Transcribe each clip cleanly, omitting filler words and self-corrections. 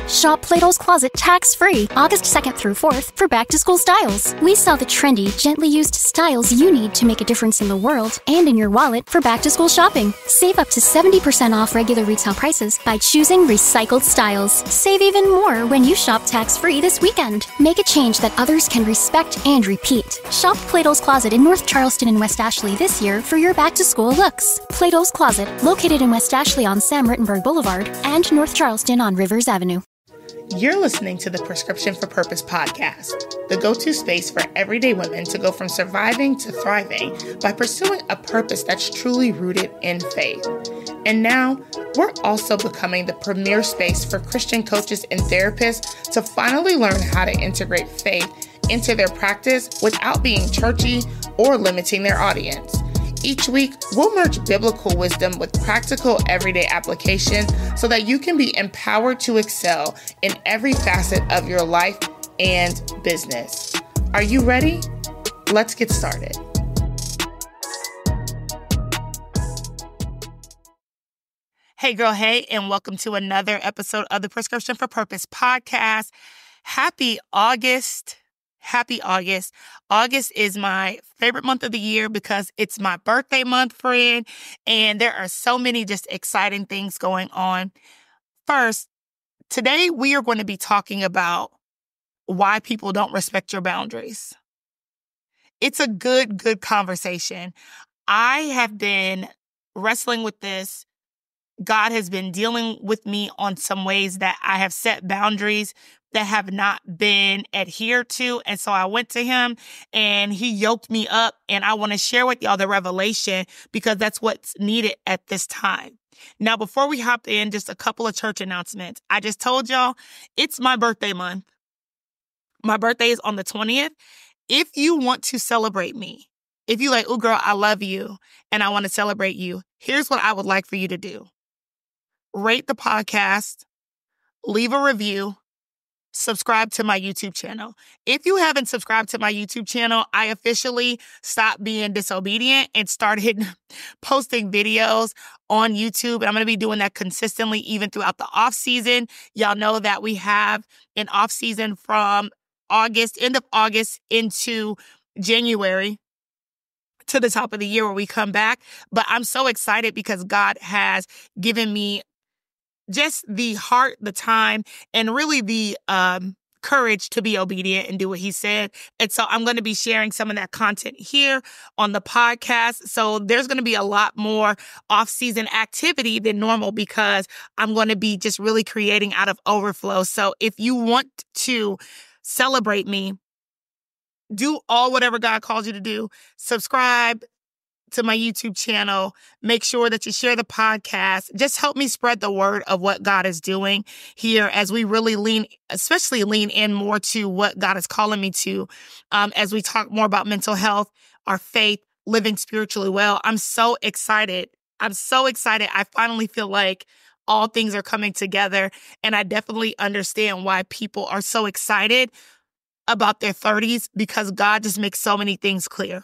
Shop Plato's Closet tax-free August 2nd through 4th for back-to-school styles. We sell the trendy, gently used styles you need to make a difference in the world and in your wallet for back-to-school shopping. Save up to 70% off regular retail prices by choosing recycled styles. Save even more when you shop tax-free this weekend. Make a change that others can respect and repeat. Shop Plato's Closet in North Charleston and West Ashley this year for your back-to-school looks. Plato's Closet, located in West Ashley on Sam Rittenberg Boulevard and North Charleston on Rivers Avenue. You're listening to the Prescription for Purpose podcast, the go-to space for everyday women to go from surviving to thriving by pursuing a purpose that's truly rooted in faith. And now, we're also becoming the premier space for Christian coaches and therapists to finally learn how to integrate faith into their practice without being churchy or limiting their audience. Each week, we'll merge biblical wisdom with practical everyday application so that you can be empowered to excel in every facet of your life and business. Are you ready? Let's get started. Hey girl, hey, and welcome to another episode of the Prescription for Purpose podcast. Happy August. Happy August. August is my favorite month of the year because it's my birthday month, friend, and there are so many just exciting things going on. First, today we are going to be talking about why people don't respect your boundaries. It's a good conversation. I have been wrestling with this. God has been dealing with me on some ways that I have set boundaries that have not been adhered to. And so I went to him and he yoked me up, and I want to share with y'all the revelation because that's what's needed at this time. Now, before we hop in, just a couple of church announcements. I just told y'all it's my birthday month. My birthday is on the 20th. If you want to celebrate me, if you like, oh girl, I love you and I want to celebrate you, here's what I would like for you to do. Rate the podcast, leave a review, subscribe to my YouTube channel. If you haven't subscribed to my YouTube channel, I officially stopped being disobedient and started posting videos on YouTube. And I'm going to be doing that consistently even throughout the off season. Y'all know that we have an off season from August, end of August into January to the top of the year where we come back. But I'm so excited because God has given me just the heart, the time, and really the courage to be obedient and do what he said. And so I'm going to be sharing some of that content here on the podcast. So there's going to be a lot more off-season activity than normal because I'm going to be just really creating out of overflow. So if you want to celebrate me, do whatever God calls you to do. Subscribe to my YouTube channel. Make sure that you share the podcast. Just help me spread the word of what God is doing here as we really lean in more to what God is calling me to as we talk more about mental health, our faith, living spiritually well. I'm so excited. I finally feel like all things are coming together, and I definitely understand why people are so excited about their 30s because God just makes so many things clear.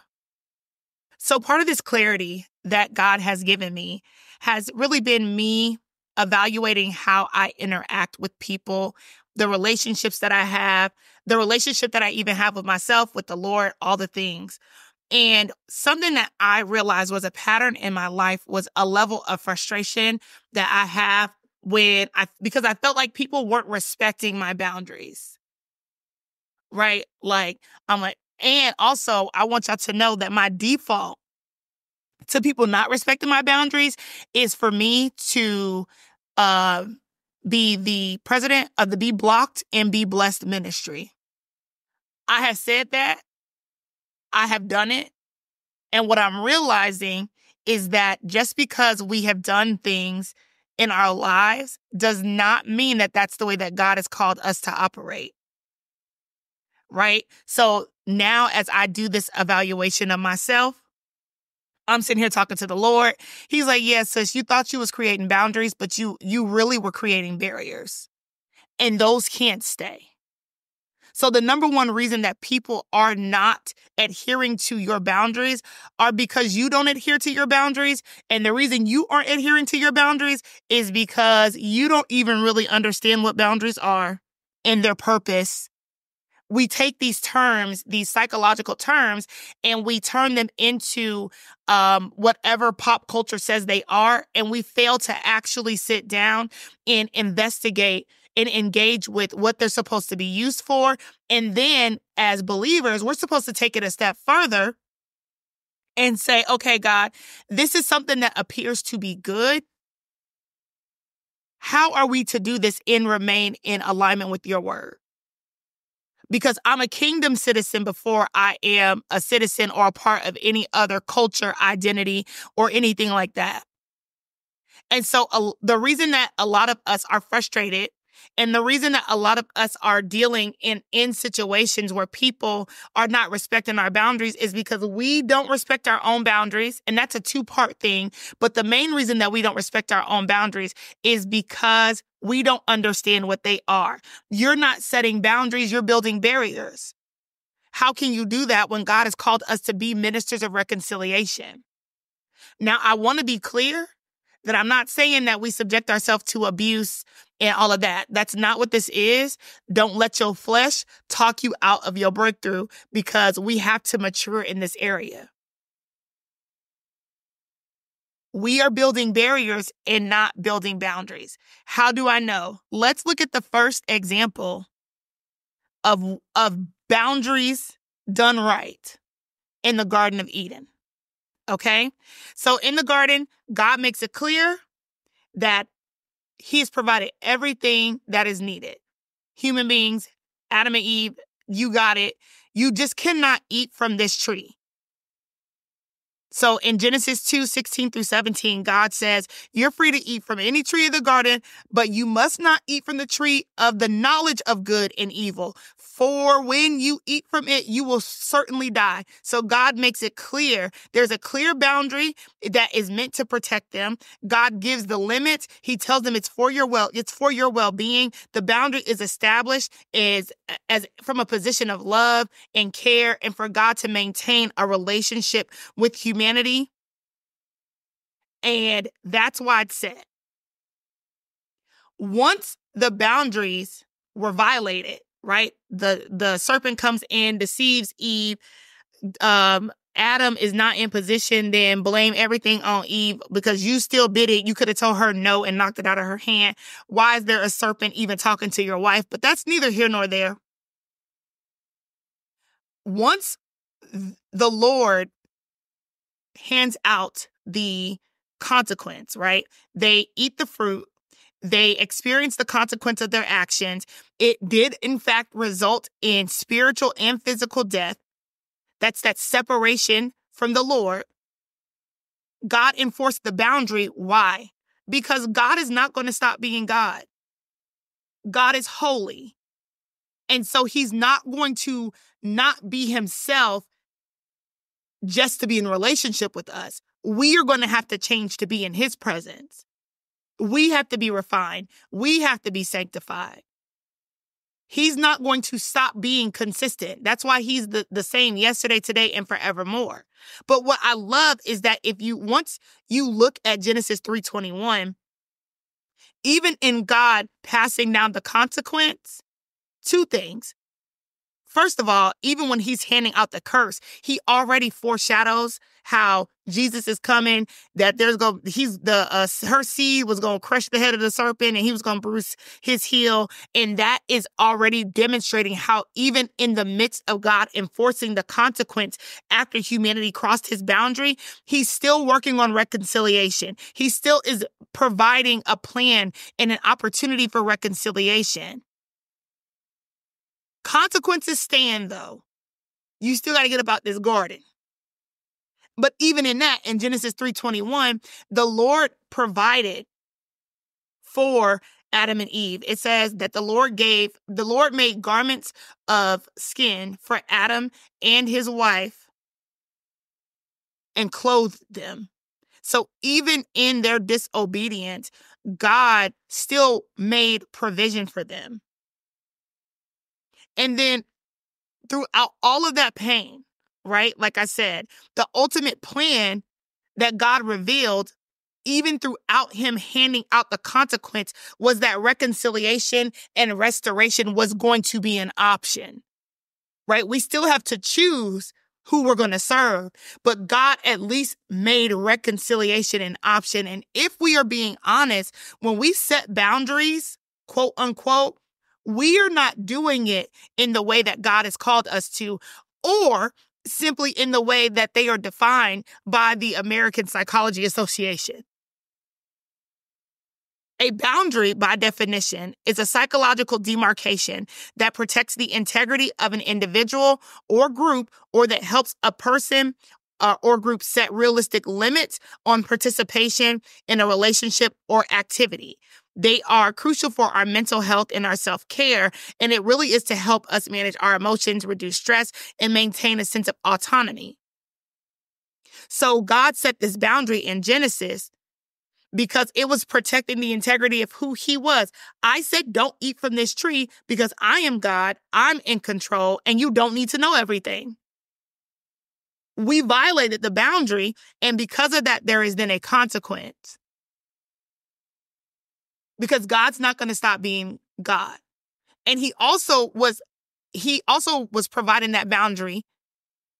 So part of this clarity that God has given me has really been me evaluating how I interact with people, the relationships that I have, the relationship that I even have with myself, with the Lord, all the things. And something that I realized was a pattern in my life was a level of frustration that I have because I felt like people weren't respecting my boundaries. Right? And also, I want y'all to know that my default to people not respecting my boundaries is for me to be the president of the Be Blocked and Be Blessed ministry. I have said that. I have done it. And what I'm realizing is that just because we have done things in our lives does not mean that that's the way that God has called us to operate. Right? So now as I do this evaluation of myself, I'm sitting here talking to the Lord. He's like, yeah, sis, you thought you was creating boundaries, but you really were creating barriers. And those can't stay. So the number one reason that people are not adhering to your boundaries are because you don't adhere to your boundaries. And the reason you aren't adhering to your boundaries is because you don't even really understand what boundaries are and their purpose. We take these terms, these psychological terms, and we turn them into whatever pop culture says they are. And we fail to actually sit down and investigate and engage with what they're supposed to be used for. And then as believers, we're supposed to take it a step further and say, okay, God, this is something that appears to be good. How are we to do this and remain in alignment with your word? Because I'm a kingdom citizen before I am a citizen or a part of any other culture, identity, or anything like that. And so the reason that a lot of us are frustrated and the reason that a lot of us are dealing in situations where people are not respecting our boundaries is because we don't respect our own boundaries. And that's a two-part thing. But the main reason that we don't respect our own boundaries is because we don't understand what they are. You're not setting boundaries, you're building barriers. How can you do that when God has called us to be ministers of reconciliation? Now, I want to be clear that I'm not saying that we subject ourselves to abuse and all of that. That's not what this is. Don't let your flesh talk you out of your breakthrough because we have to mature in this area. We are building barriers and not building boundaries. How do I know? Let's look at the first example of boundaries done right in the Garden of Eden. Okay? So in the garden, God makes it clear that he has provided everything that is needed. Human beings, Adam and Eve, you got it. You just cannot eat from this tree. So in Genesis 2:16-17, God says, you're free to eat from any tree of the garden, but you must not eat from the tree of the knowledge of good and evil. For when you eat from it, you will certainly die. So God makes it clear. There's a clear boundary that is meant to protect them. God gives the limits. He tells them it's for your well-being. The boundary is established as from a position of love and care and for God to maintain a relationship with humanity. And that's why it's set. Once the boundaries were violated, right? The serpent comes in, deceives Eve. Adam is not in position, then blame everything on Eve because you still bit it. You could have told her no and knocked it out of her hand. Why is there a serpent even talking to your wife? But that's neither here nor there. Once the Lord hands out the consequence, right? They eat the fruit. They experience the consequence of their actions. It did, in fact, result in spiritual and physical death. That's that separation from the Lord. God enforced the boundary. Why? Because God is not going to stop being God. God is holy. And so he's not going to not be himself just to be in relationship with us. We are going to have to change to be in his presence. We have to be refined. We have to be sanctified. He's not going to stop being consistent. That's why he's the same yesterday, today, and forevermore. But what I love is that once you look at Genesis 3:21, even in God passing down the consequence, two things. First of all, even when he's handing out the curse, he already foreshadows how Jesus is coming, that her seed was going to crush the head of the serpent and he was going to bruise his heel. And that is already demonstrating how even in the midst of God enforcing the consequence after humanity crossed his boundary, he's still working on reconciliation. He still is providing a plan and an opportunity for reconciliation. Consequences stand, though. You still got to get about this garden. But even in that, in Genesis 3:21, the Lord provided for Adam and Eve. It says that the Lord made garments of skin for Adam and his wife and clothed them. So even in their disobedience, God still made provision for them. And then throughout all of that pain, right? Like I said, the ultimate plan that God revealed, even throughout him handing out the consequence, was that reconciliation and restoration was going to be an option, right? We still have to choose who we're going to serve, but God at least made reconciliation an option. And if we are being honest, when we set boundaries, quote unquote, we are not doing it in the way that God has called us to, or simply in the way that they are defined by the American Psychology Association. A boundary, by definition, is a psychological demarcation that protects the integrity of an individual or group, or that helps a person or group set realistic limits on participation in a relationship or activity. They are crucial for our mental health and our self-care, and it really is to help us manage our emotions, reduce stress, and maintain a sense of autonomy. So God set this boundary in Genesis because it was protecting the integrity of who he was. I said, don't eat from this tree because I am God, I'm in control, and you don't need to know everything. We violated the boundary, and because of that, there is then a consequence. Because God's not going to stop being God. And he also was providing that boundary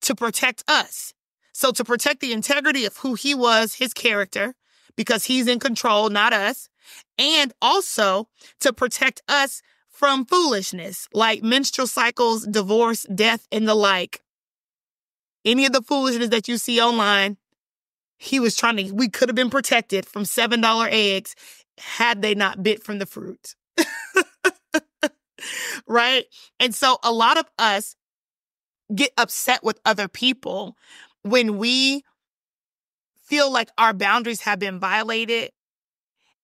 to protect us. So to protect the integrity of who he was, his character, because he's in control, not us. And also to protect us from foolishness, like menstrual cycles, divorce, death, and the like. Any of the foolishness that you see online, we could have been protected from $7 eggs had they not bit from the fruit. Right? And so a lot of us get upset with other people when we feel like our boundaries have been violated.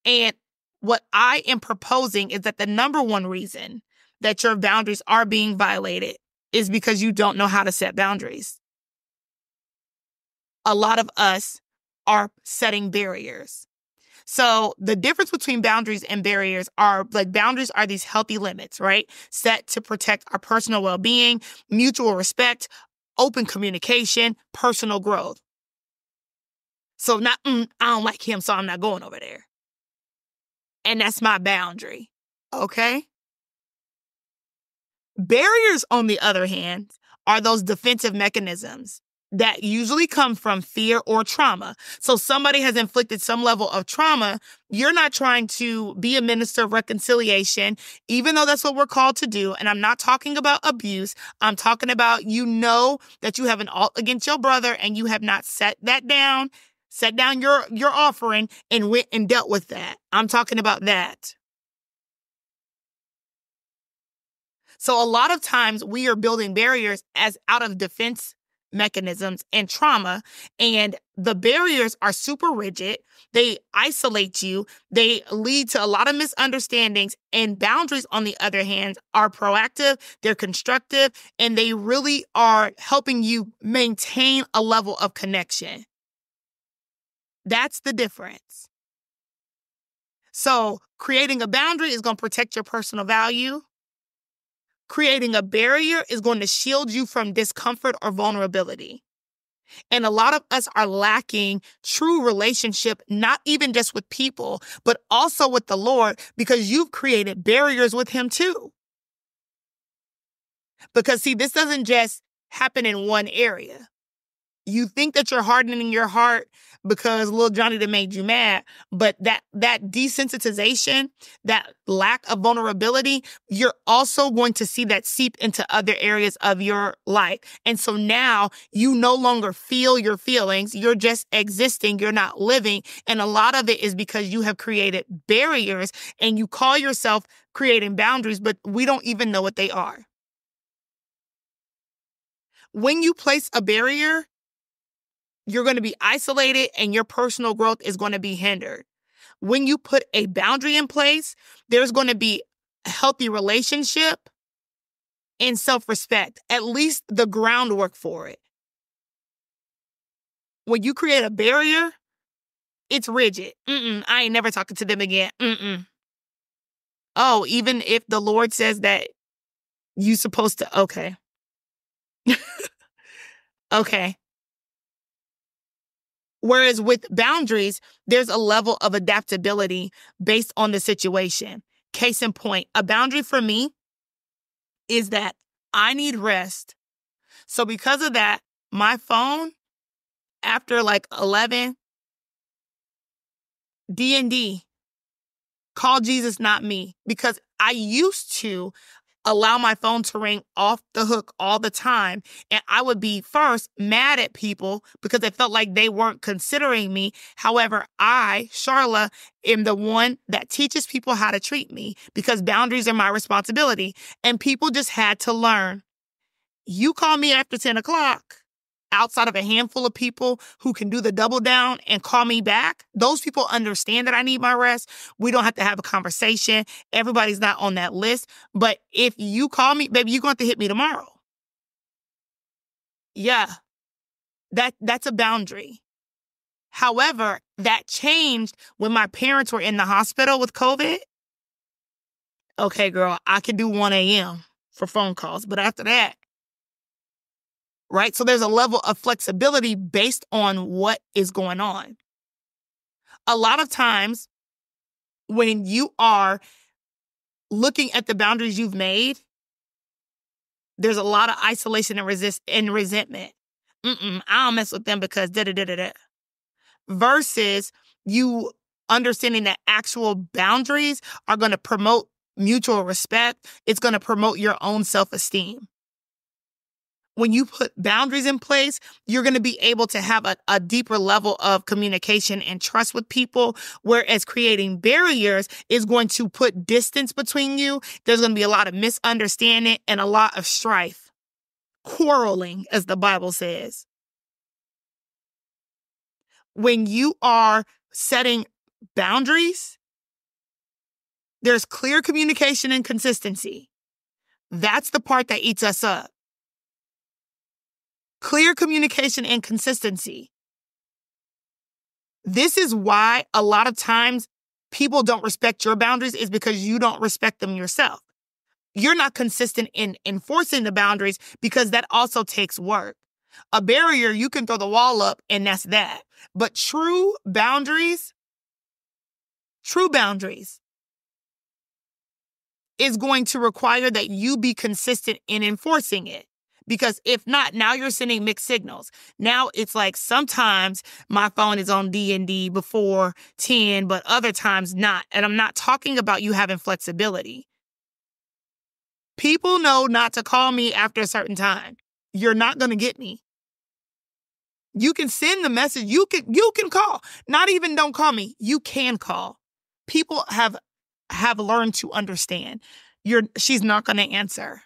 And what I am proposing is that the number one reason that your boundaries are being violated is because you don't know how to set boundaries. A lot of us are setting barriers. So the difference between boundaries and barriers are, like, boundaries are these healthy limits, right? Set to protect our personal well-being, mutual respect, open communication, personal growth. So not, I don't like him, so I'm not going over there. And that's my boundary, okay? Barriers, on the other hand, are those defensive mechanisms that usually come from fear or trauma. So somebody has inflicted some level of trauma. You're not trying to be a minister of reconciliation, even though that's what we're called to do. And I'm not talking about abuse. I'm talking about, that you have an alt against your brother and you have not set down your offering and went and dealt with that. I'm talking about that. So a lot of times we are building barriers as out of defense mechanisms and trauma, and the barriers are super rigid. They isolate you. They lead to a lot of misunderstandings, and boundaries, on the other hand, are proactive, they're constructive, and they really are helping you maintain a level of connection. That's the difference. So creating a boundary is going to protect your personal value. Creating a barrier is going to shield you from discomfort or vulnerability. And a lot of us are lacking true relationship, not even just with people, but also with the Lord, because you've created barriers with him too. Because see, this doesn't just happen in one area. You think that you're hardening your heart because little Johnny that made you mad, but that desensitization, that lack of vulnerability, you're also going to see that seep into other areas of your life. And so now you no longer feel your feelings. You're just existing. You're not living. And a lot of it is because you have created barriers and you call yourself creating boundaries, but we don't even know what they are. When you place a barrier, you're going to be isolated and your personal growth is going to be hindered. When you put a boundary in place, there's going to be a healthy relationship and self-respect, at least the groundwork for it. When you create a barrier, it's rigid. I ain't never talking to them again. Oh, even if the Lord says that you're supposed to, okay. Okay. Whereas with boundaries, there's a level of adaptability based on the situation. Case in point, a boundary for me is that I need rest. So because of that, my phone after like 11, D&D, call Jesus, not me. Because I used to allow my phone to ring off the hook all the time. And I would be first mad at people because I felt like they weren't considering me. However, I, Sharla, am the one that teaches people how to treat me because boundaries are my responsibility. And people just had to learn. You call me after 10 o'clock, outside of a handful of people who can do the double down and call me back, those people understand that I need my rest. We don't have to have a conversation. Everybody's not on that list. But if you call me, baby, you're going to hit me tomorrow. Yeah, that's a boundary. However, that changed when my parents were in the hospital with COVID. Okay, girl, I could do 1 a.m. for phone calls. But after that, right? So there's a level of flexibility based on what is going on. A lot of times when you are looking at the boundaries you've made, there's a lot of isolation and resentment. I don't mess with them because da-da-da-da-da. Versus you understanding that actual boundaries are going to promote mutual respect. It's going to promote your own self-esteem. When you put boundaries in place, you're going to be able to have a deeper level of communication and trust with people, whereas creating barriers is going to put distance between you. There's going to be a lot of misunderstanding and a lot of strife, quarreling, as the Bible says. When you are setting boundaries, there's clear communication and consistency. That's the part that eats us up. Clear communication and consistency. This is why a lot of times people don't respect your boundaries is because you don't respect them yourself. You're not consistent in enforcing the boundaries because that also takes work. A barrier, you can throw the wall up and that's that. But true boundaries is going to require that you be consistent in enforcing it. Because if not, now you're sending mixed signals. Now it's like sometimes my phone is on D&D before 10, but other times not. And I'm not talking about you having flexibility. People know not to call me after a certain time. You're not going to get me. You can send the message. You can call. Not even don't call me. You can call. People have learned to understand. She's not going to answer.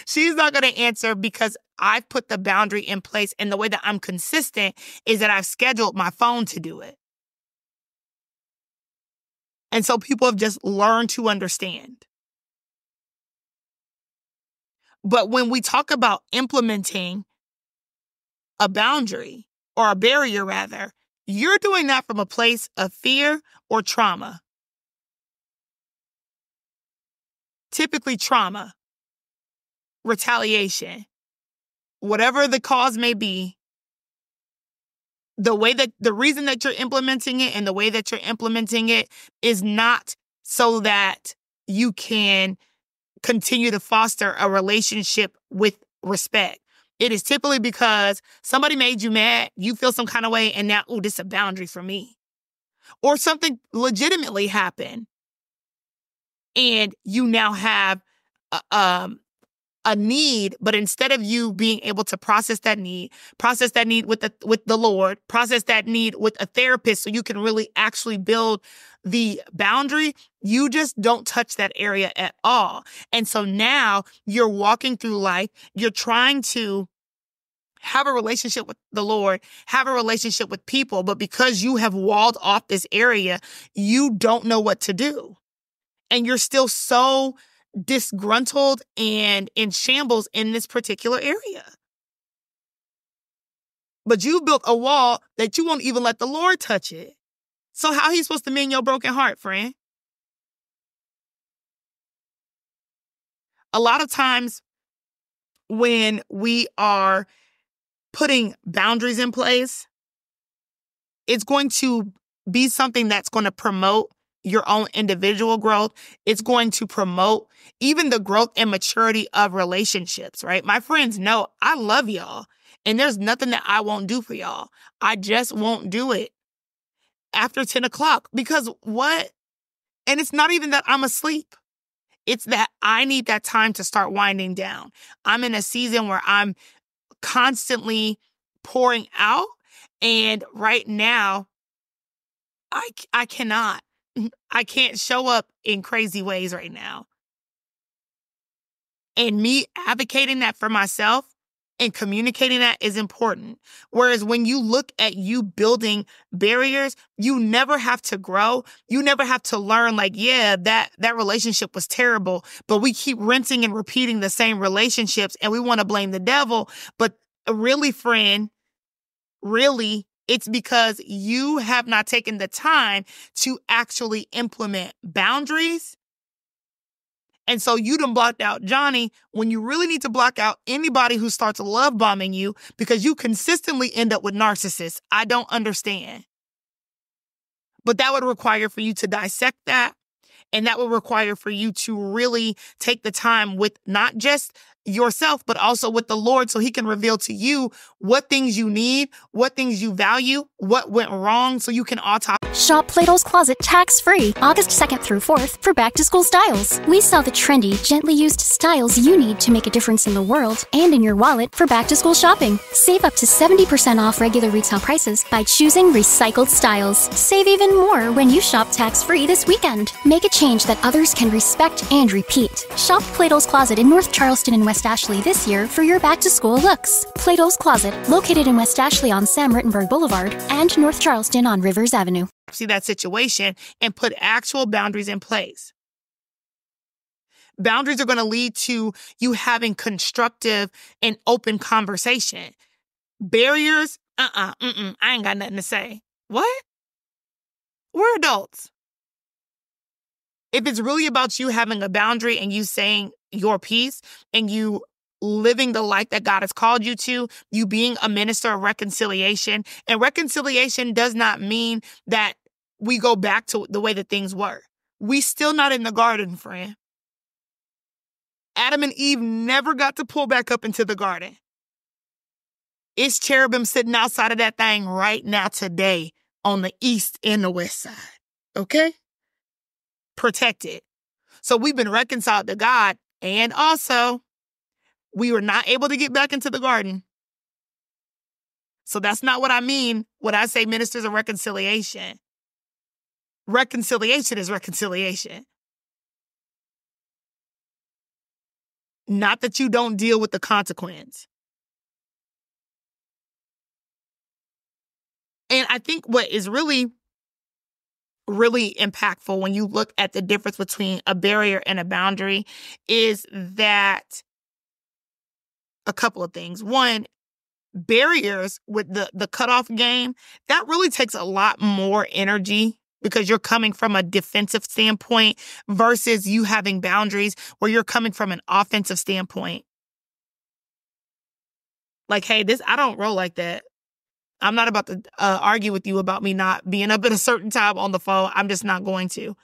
She's not going to answer because I've put the boundary in place, and the way that I'm consistent is that I've scheduled my phone to do it. And so people have just learned to understand. But when we talk about implementing a boundary, or a barrier rather, you're doing that from a place of fear or trauma. Typically trauma, retaliation, whatever the cause may be, the reason that you're implementing it and the way that you're implementing it is not so that you can continue to foster a relationship with respect. It is typically because somebody made you mad, you feel some kind of way, and now, this is a boundary for me. Or something legitimately happened, and you now have a need, but instead of you being able to process that need with the Lord, process that need with a therapist so you can really actually build the boundary, you just don't touch that area at all. And so now you're walking through life, you're trying to have a relationship with the Lord, have a relationship with people, but because you have walled off this area, you don't know what to do. And you're still so disgruntled and in shambles in this particular area. But you built a wall that you won't even let the Lord touch it. So how he's supposed to mend your broken heart, friend? A lot of times when we are putting boundaries in place, it's going to be something that's going to promote your own individual growth. It's going to promote even the growth and maturity of relationships, right? My friends know I love y'all, and there's nothing that I won't do for y'all. I just won't do it after 10 o'clock because what? And it's not even that I'm asleep. It's that I need that time to start winding down. I'm in a season where I'm constantly pouring out. And right now, I cannot. I can't show up in crazy ways right now. And me advocating that for myself and communicating that is important. Whereas when you look at you building barriers, you never have to grow. You never have to learn like, yeah, that relationship was terrible, but we keep rinsing and repeating the same relationships and we want to blame the devil. But really, friend, really, it's because you have not taken the time to actually implement boundaries. And so you done blocked out Johnny when you really need to block out anybody who starts love bombing you because you consistently end up with narcissists. I don't understand. But that would require for you to dissect that. And that would require for you to really take the time with not just yourself, but also with the Lord so he can reveal to you what things you need, what things you value, what went wrong so you can autopsy. Shop Plato's Closet tax-free August 2nd through 4th for back-to-school styles. We sell the trendy, gently used styles you need to make a difference in the world and in your wallet for back-to-school shopping. Save up to 70% off regular retail prices by choosing recycled styles. Save even more when you shop tax-free this weekend. Make a change that others can respect and repeat. Shop Plato's Closet in North Charleston and West Ashley this year for your back-to-school looks. Plato's Closet, located in West Ashley on Sam Rittenberg Boulevard and North Charleston on Rivers Avenue. See that situation and put actual boundaries in place. Boundaries are going to lead to you having constructive and open conversation. Barriers, I ain't got nothing to say. What? We're adults. If it's really about you having a boundary and you saying your piece and you living the life that God has called you to, you being a minister of reconciliation. And reconciliation does not mean that we go back to the way that things were. We still not in the garden, friend. Adam and Eve never got to pull back up into the garden. It's cherubim sitting outside of that thing right now today on the east and the west side. Okay? Protected. So we've been reconciled to God, and also we were not able to get back into the garden. So that's not what I mean when I say ministers of reconciliation. Reconciliation is reconciliation. Not that you don't deal with the consequence. And I think what is really, really impactful when you look at the difference between a barrier and a boundary is that a couple of things. One, barriers with the cutoff game, that really takes a lot more energy because you're coming from a defensive standpoint versus you having boundaries where you're coming from an offensive standpoint. Like, hey, I don't roll like that. I'm not about to argue with you about me not being up at a certain time on the phone. I'm just not going to.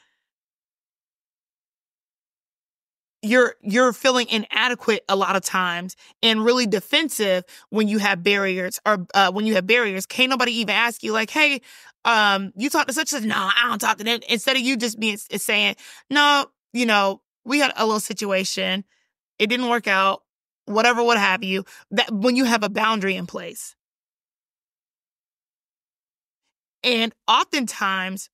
You're feeling inadequate a lot of times and really defensive when you have barriers or when you have barriers. Can't nobody even ask you like, hey, you talk to such and such? No, I don't talk to them. Instead of you just being saying, no, we had a little situation. It didn't work out, whatever, what have you. That when you have a boundary in place. And oftentimes,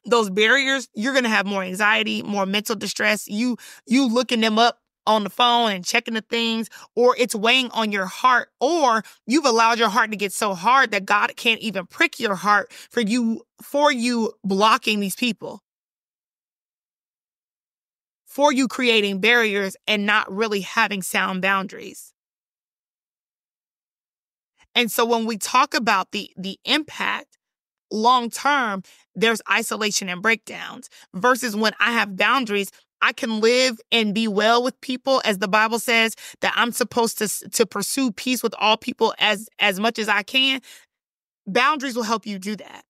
those barriers, you're going to have more anxiety, more mental distress. You looking them up on the phone and checking the things, or it's weighing on your heart, or you've allowed your heart to get so hard that God can't even prick your heart for you blocking these people, for you creating barriers and not really having sound boundaries. And so when we talk about the impact long term, there's isolation and breakdowns versus when I have boundaries, I can live and be well with people, as the Bible says, that I'm supposed to pursue peace with all people as much as I can. Boundaries will help you do that.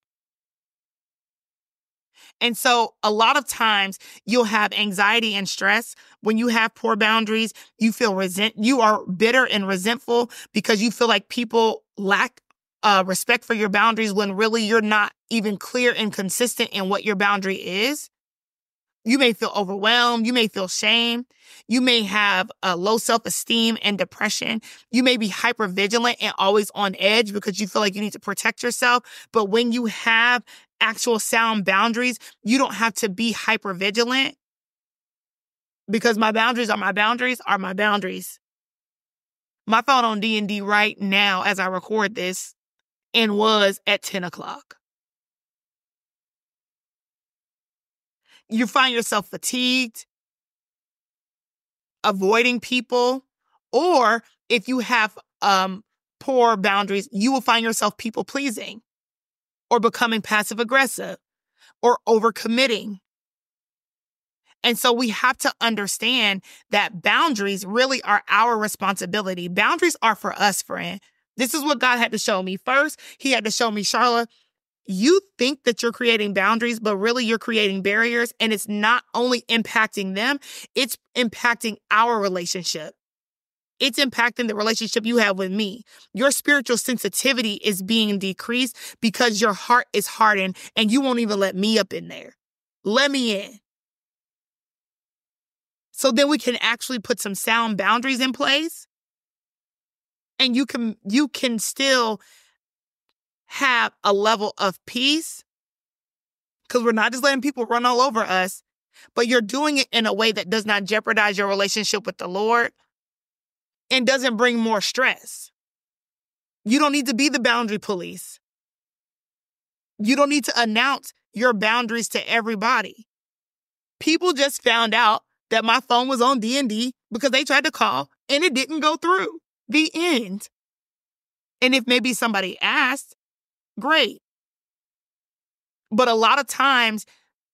And so a lot of times you'll have anxiety and stress. When you have poor boundaries, you are bitter and resentful because you feel like people lack respect for your boundaries when really you're not even clear and consistent in what your boundary is. You may feel overwhelmed. You may feel shame. You may have a low self-esteem and depression. You may be hypervigilant and always on edge because you feel like you need to protect yourself. But when you have actual sound boundaries, you don't have to be hypervigilant because my boundaries are my boundaries are my boundaries. My phone on D&D right now as I record this and was at 10 o'clock. You find yourself fatigued, avoiding people, or if you have poor boundaries, you will find yourself people pleasing or becoming passive aggressive or overcommitting. And so we have to understand that boundaries really are our responsibility. Boundaries are for us, friend. This is what God had to show me. First, he had to show me, Sharla, you think that you're creating boundaries, but really you're creating barriers. And it's not only impacting them, it's impacting our relationship. It's impacting the relationship you have with me. Your spiritual sensitivity is being decreased because your heart is hardened and you won't even let me up in there. Let me in. So then we can actually put some sound boundaries in place and you can still have a level of peace because we're not just letting people run all over us, but you're doing it in a way that does not jeopardize your relationship with the Lord and doesn't bring more stress. You don't need to be the boundary police. You don't need to announce your boundaries to everybody. People just found out that my phone was on D&D because they tried to call and it didn't go through. The end. And if maybe somebody asked, great. But a lot of times,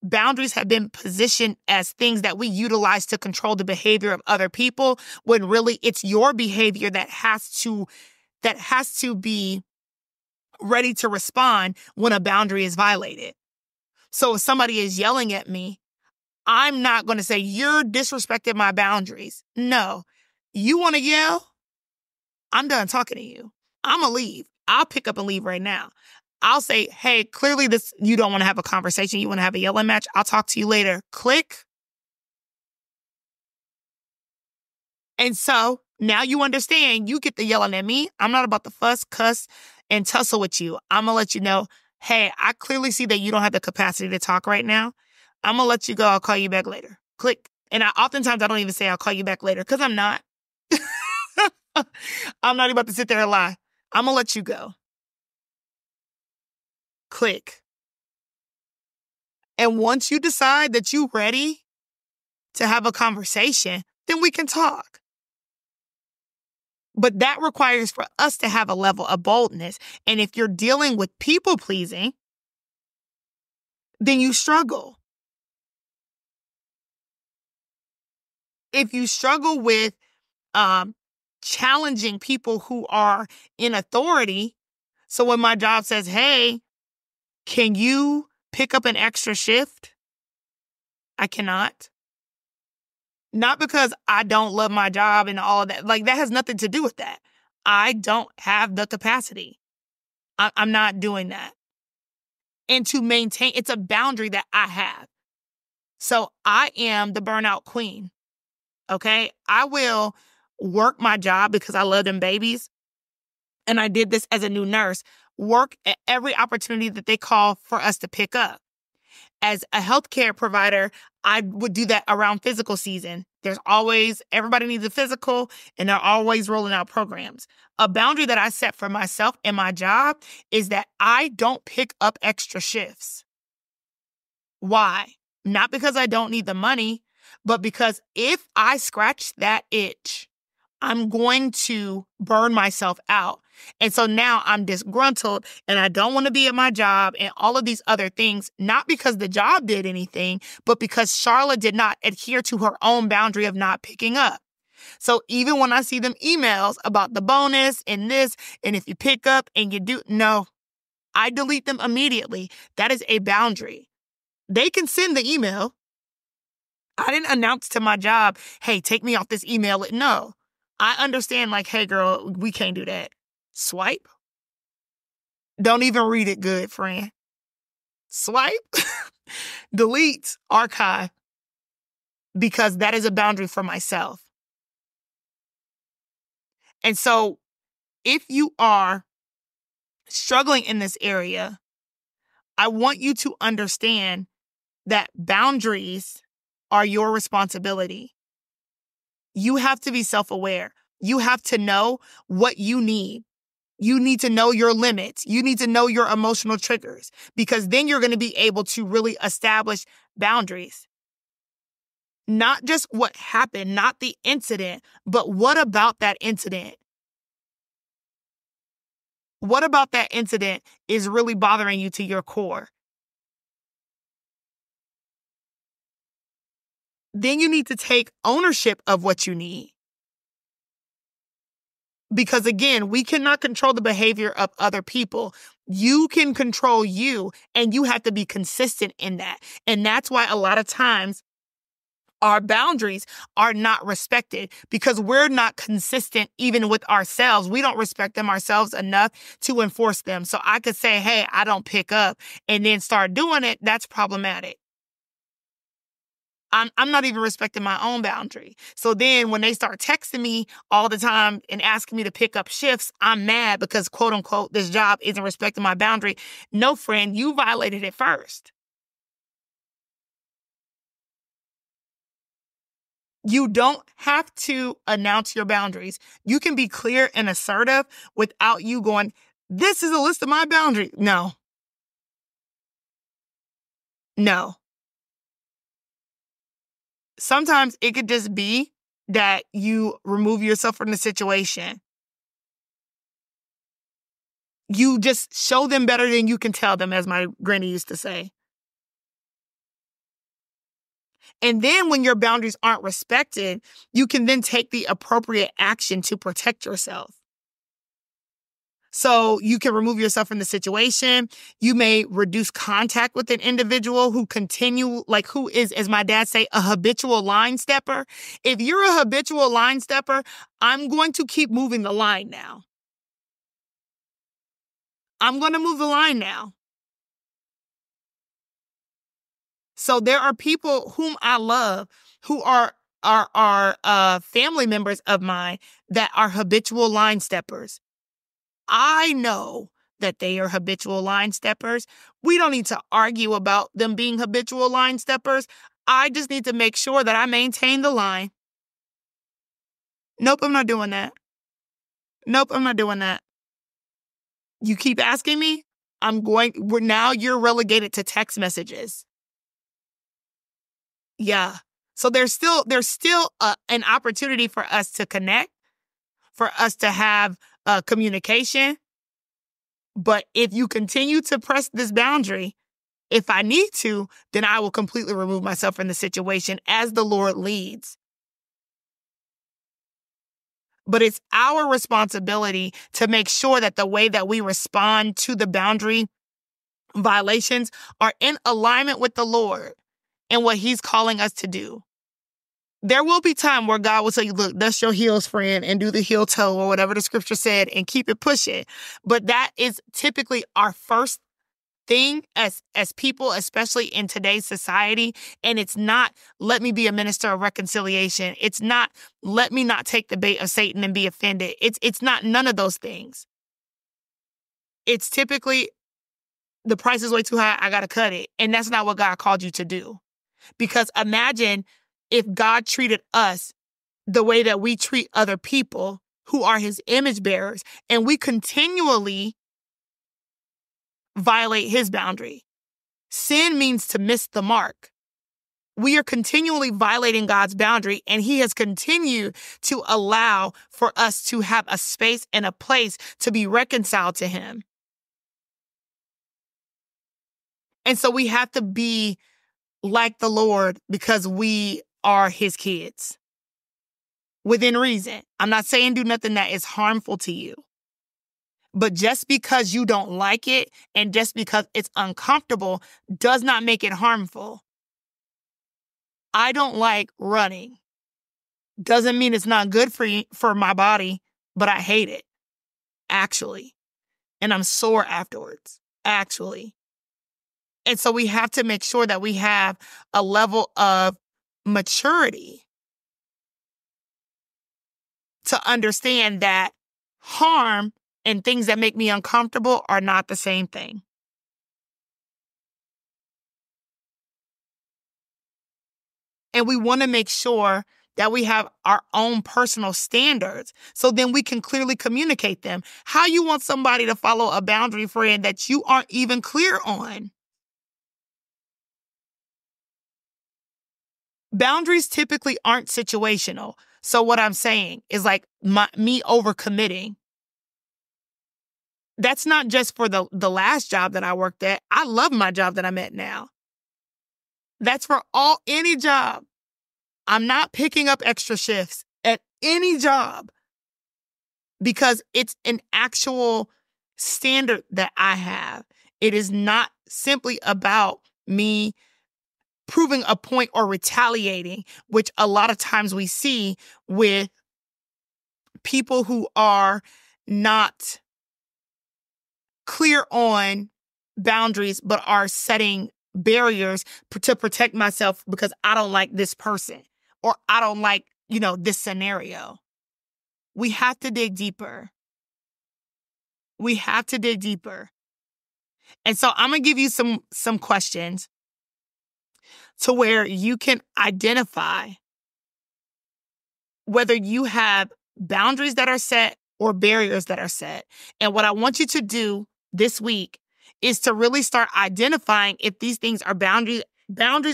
boundaries have been positioned as things that we utilize to control the behavior of other people, when really it's your behavior that has to be ready to respond when a boundary is violated. So if somebody is yelling at me, I'm not going to say, you're disrespecting my boundaries. No. You want to yell? I'm done talking to you. I'm going to leave. I'll pick up and leave right now. I'll say, hey, clearly you don't want to have a conversation. You want to have a yelling match. I'll talk to you later. Click. And so now you understand, you get the yelling at me. I'm not about to fuss, cuss, and tussle with you. I'm going to let you know, hey, I clearly see that you don't have the capacity to talk right now. I'm going to let you go. I'll call you back later. Click. And oftentimes I don't even say I'll call you back later because I'm not. I'm not about to sit there and lie. I'm going to let you go. Click. And once you decide that you're ready to have a conversation, then we can talk. But that requires for us to have a level of boldness. And if you're dealing with people pleasing, then you struggle. If you struggle with challenging people who are in authority, so when my job says, hey, can you pick up an extra shift? I cannot. Not because I don't love my job and all of that. Like, that has nothing to do with that. I don't have the capacity. I'm not doing that. And to maintain, it's a boundary that I have. So I am the burnout queen. Okay? I will work my job because I love them babies. And I did this as a new nurse. Work at every opportunity that they call for us to pick up. As a healthcare provider, I would do that around physical season. Everybody needs a physical, and they're always rolling out programs. A boundary that I set for myself and my job is that I don't pick up extra shifts. Why? Not because I don't need the money, but because if I scratch that itch, I'm going to burn myself out. And so now I'm disgruntled and I don't want to be at my job and all of these other things, not because the job did anything, but because Sharla did not adhere to her own boundary of not picking up. So even when I see them emails about the bonus and this, and if you pick up and you do, no, I delete them immediately. That is a boundary. They can send the email. I didn't announce to my job, hey, take me off this email. No, I understand like, hey, girl, we can't do that. Swipe. Don't even read it good, friend. Swipe, delete, archive, because that is a boundary for myself. And so if you are struggling in this area, I want you to understand that boundaries are your responsibility. You have to be self-aware. You have to know what you need. You need to know your limits. You need to know your emotional triggers, because then you're going to be able to really establish boundaries. Not just what happened, not the incident, but what about that incident? What about that incident is really bothering you to your core? Then you need to take ownership of what you need. Because again, we cannot control the behavior of other people. You can control you, and you have to be consistent in that. And that's why a lot of times our boundaries are not respected, because we're not consistent even with ourselves. We don't respect them ourselves enough to enforce them. So I could say, hey, I don't pick up, and then start doing it. That's problematic. I'm not even respecting my own boundary. So then when they start texting me all the time and asking me to pick up shifts, I'm mad because, quote unquote, this job isn't respecting my boundary. No, friend, you violated it first. You don't have to announce your boundaries. You can be clear and assertive without you going, this is a list of my boundaries. No. Sometimes it could just be that you remove yourself from the situation. You just show them better than you can tell them, as my granny used to say. And then when your boundaries aren't respected, you can then take the appropriate action to protect yourself. So you can remove yourself from the situation. You may reduce contact with an individual who who is, as my dad say, a habitual line stepper. If you're a habitual line stepper, I'm going to keep moving the line now. I'm going to move the line now. So there are people whom I love who are family members of mine that are habitual line steppers. I know that they are habitual line steppers. We don't need to argue about them being habitual line steppers. I just need to make sure that I maintain the line. Nope, I'm not doing that. Nope, I'm not doing that. You keep asking me, now you're relegated to text messages. Yeah. So there's still an opportunity for us to connect, for us to have communication. But if you continue to press this boundary, if I need to, then I will completely remove myself from the situation as the Lord leads. But it's our responsibility to make sure that the way that we respond to the boundary violations are in alignment with the Lord and what He's calling us to do. There will be time where God will say, look, dust your heels, friend, and do the heel toe or whatever the scripture said and keep it pushing. But that is typically our first thing as people, especially in today's society. And it's not, let me be a minister of reconciliation. It's not, let me not take the bait of Satan and be offended. It's not none of those things. It's typically, the price is way too high, I got to cut it. And that's not what God called you to do. Because imagine if God treated us the way that we treat other people who are His image bearers, and we continually violate His boundary. Sin means to miss the mark. We are continually violating God's boundary, and he has continued to allow for us to have a space and a place to be reconciled to him. And so we have to be like the Lord because we are his kids. Within reason. I'm not saying do nothing that is harmful to you. But just because you don't like it and just because it's uncomfortable does not make it harmful. I don't like running. Doesn't mean it's not good for my body, but I hate it, actually. And I'm sore afterwards, actually. And so we have to make sure that we have a level of maturity to understand that harm and things that make me uncomfortable are not the same thing. And we want to make sure that we have our own personal standards so then we can clearly communicate them. How you want somebody to follow a boundary, friend, that you aren't even clear on? Boundaries typically aren't situational. So what I'm saying is like me overcommitting. That's not just for the last job that I worked at. I love my job that I'm at now. That's for any job. I'm not picking up extra shifts at any job because it's an actual standard that I have. It is not simply about me proving a point or retaliating, which a lot of times we see with people who are not clear on boundaries, but are setting barriers to protect myself because I don't like this person or I don't like, this scenario. We have to dig deeper. We have to dig deeper. And so I'm going to give you some questions to where you can identify whether you have boundaries that are set or barriers that are set. And what I want you to do this week is to really start identifying if these things are boundaries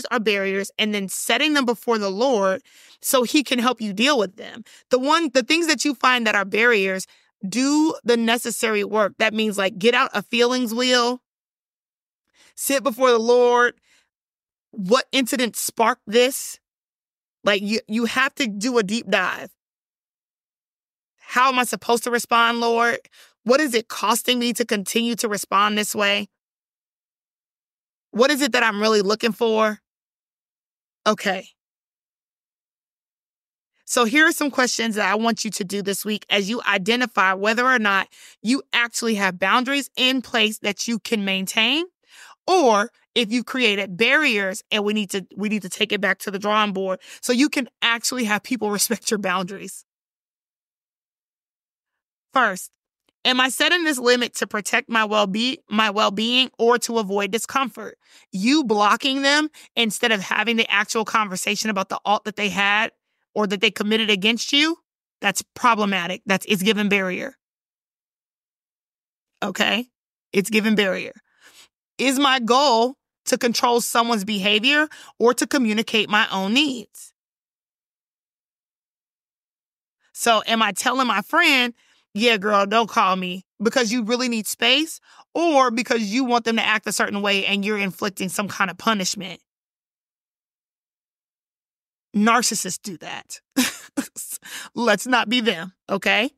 are barriers, and then setting them before the Lord so he can help you deal with them. The things that you find that are barriers, do the necessary work. That means like get out a feelings wheel, sit before the Lord. What incident sparked this? Like you have to do a deep dive. How am I supposed to respond, Lord? What is it costing me to continue to respond this way? What is it that I'm really looking for? Okay. So here are some questions that I want you to do this week as you identify whether or not you actually have boundaries in place that you can maintain, or if you've created barriers and we need to take it back to the drawing board so you can actually have people respect your boundaries. First, am I setting this limit to protect my well-being or to avoid discomfort? You blocking them instead of having the actual conversation about the alt that they had or that they committed against you, that's problematic. It's given barrier. Okay? It's given barrier. Is my goal to control someone's behavior or to communicate my own needs? So am I telling my friend, yeah, girl, don't call me because you really need space, or because you want them to act a certain way and you're inflicting some kind of punishment? Narcissists do that. Let's not be them, okay?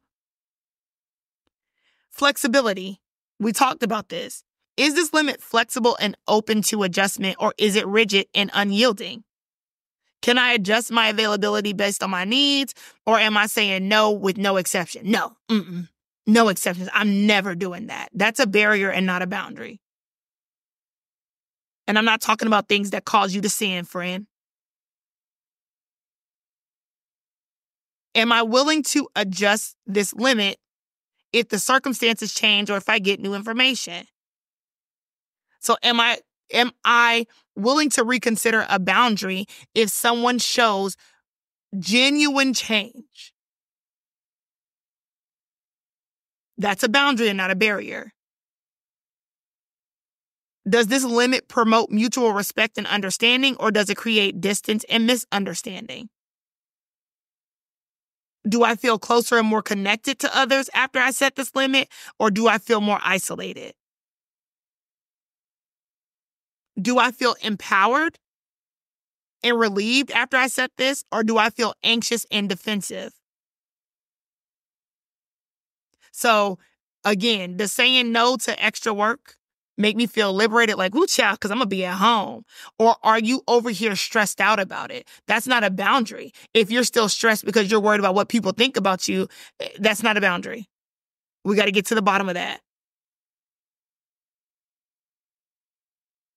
Flexibility. We talked about this. Is this limit flexible and open to adjustment, or is it rigid and unyielding? Can I adjust my availability based on my needs, or am I saying no with no exception? No, no exceptions. I'm never doing that. That's a barrier and not a boundary. And I'm not talking about things that cause you to sin, friend. Am I willing to adjust this limit if the circumstances change or if I get new information? So am I willing to reconsider a boundary if someone shows genuine change? That's a boundary and not a barrier. Does this limit promote mutual respect and understanding, or does it create distance and misunderstanding? Do I feel closer and more connected to others after I set this limit, or do I feel more isolated? Do I feel empowered and relieved after I set this, or do I feel anxious and defensive? So again, does saying no to extra work make me feel liberated, like, ooh, child, because I'm going to be at home? Or are you over here stressed out about it? That's not a boundary. If you're still stressed because you're worried about what people think about you, that's not a boundary. We got to get to the bottom of that.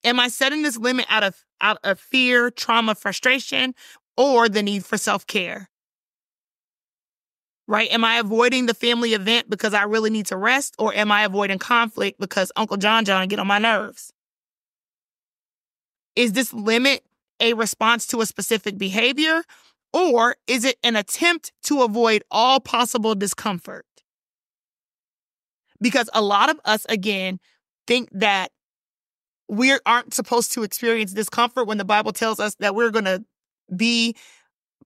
Am I setting this limit out of fear, trauma, frustration, or the need for self-care? Right? Am I avoiding the family event because I really need to rest, or am I avoiding conflict because Uncle John get on my nerves? Is this limit a response to a specific behavior, or is it an attempt to avoid all possible discomfort? Because a lot of us, again, think that we aren't supposed to experience discomfort when the Bible tells us that we're going to be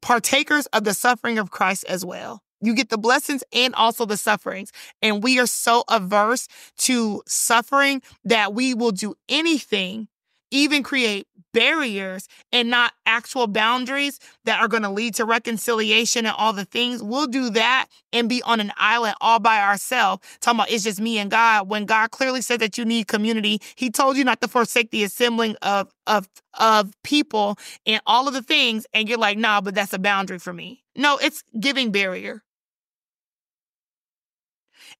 partakers of the suffering of Christ as well. You get the blessings and also the sufferings. And we are so averse to suffering that we will do anything, even create barriers and not actual boundaries that are going to lead to reconciliation and all the things. We'll do that and be on an island all by ourselves, talking about it's just me and God, when God clearly said that you need community. He told you not to forsake the assembling of people and all of the things. And you're like, nah, but that's a boundary for me. No, it's giving barrier.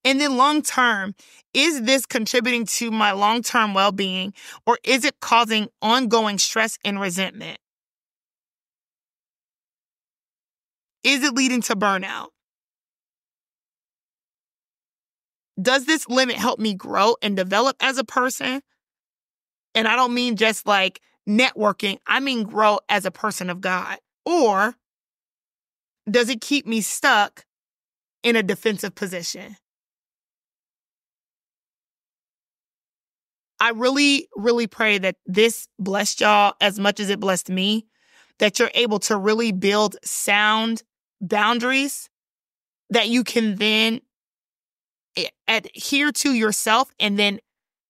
And then long-term, is this contributing to my long-term well-being, or is it causing ongoing stress and resentment? Is it leading to burnout? Does this limit help me grow and develop as a person? And I don't mean just like networking. I mean grow as a person of God. Or does it keep me stuck in a defensive position? I really, really pray that this blessed y'all as much as it blessed me, that you're able to really build sound boundaries that you can then adhere to yourself and then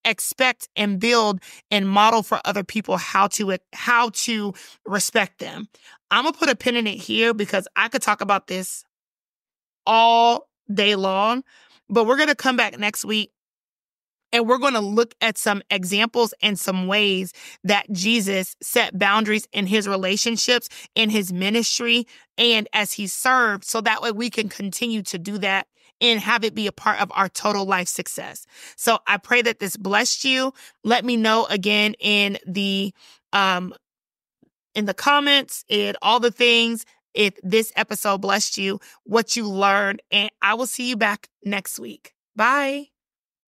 expect and build and model for other people how to respect them. I'm going to put a pin in it here because I could talk about this all day long, but we're going to come back next week. And we're going to look at some examples and some ways that Jesus set boundaries in his relationships, in his ministry, and as he served, so that way we can continue to do that and have it be a part of our total life success. So I pray that this blessed you. Let me know again in the comments and all the things, if this episode blessed you, what you learned, and I will see you back next week. Bye.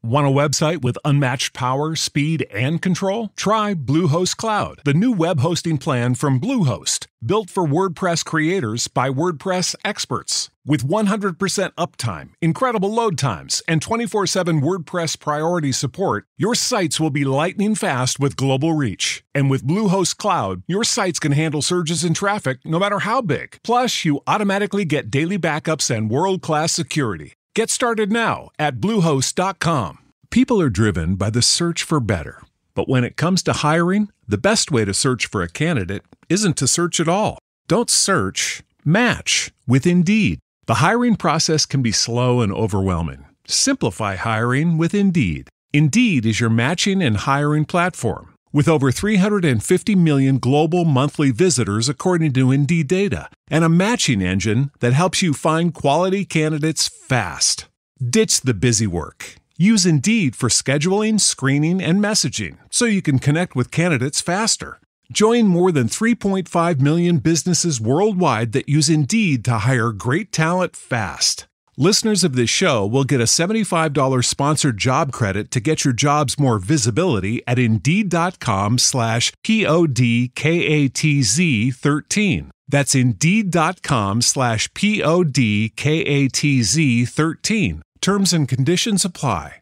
Want a website with unmatched power, speed, and control? Try Bluehost Cloud, the new web hosting plan from Bluehost, built for WordPress creators by WordPress experts. With 100% uptime, incredible load times, and 24/7 WordPress priority support, your sites will be lightning fast with global reach. And with Bluehost Cloud, your sites can handle surges in traffic no matter how big. Plus, you automatically get daily backups and world-class security. Get started now at Bluehost.com. People are driven by the search for better. But when it comes to hiring, the best way to search for a candidate isn't to search at all. Don't search, match with Indeed. The hiring process can be slow and overwhelming. Simplify hiring with Indeed. Indeed is your matching and hiring platform. With over 350 million global monthly visitors according to Indeed data, and a matching engine that helps you find quality candidates fast. Ditch the busy work. Use Indeed for scheduling, screening, and messaging so you can connect with candidates faster. Join more than 3.5 million businesses worldwide that use Indeed to hire great talent fast. Listeners of this show will get a $75 sponsored job credit to get your jobs more visibility at Indeed.com/PODKATZ13. That's Indeed.com/PODKATZ13. Terms and conditions apply.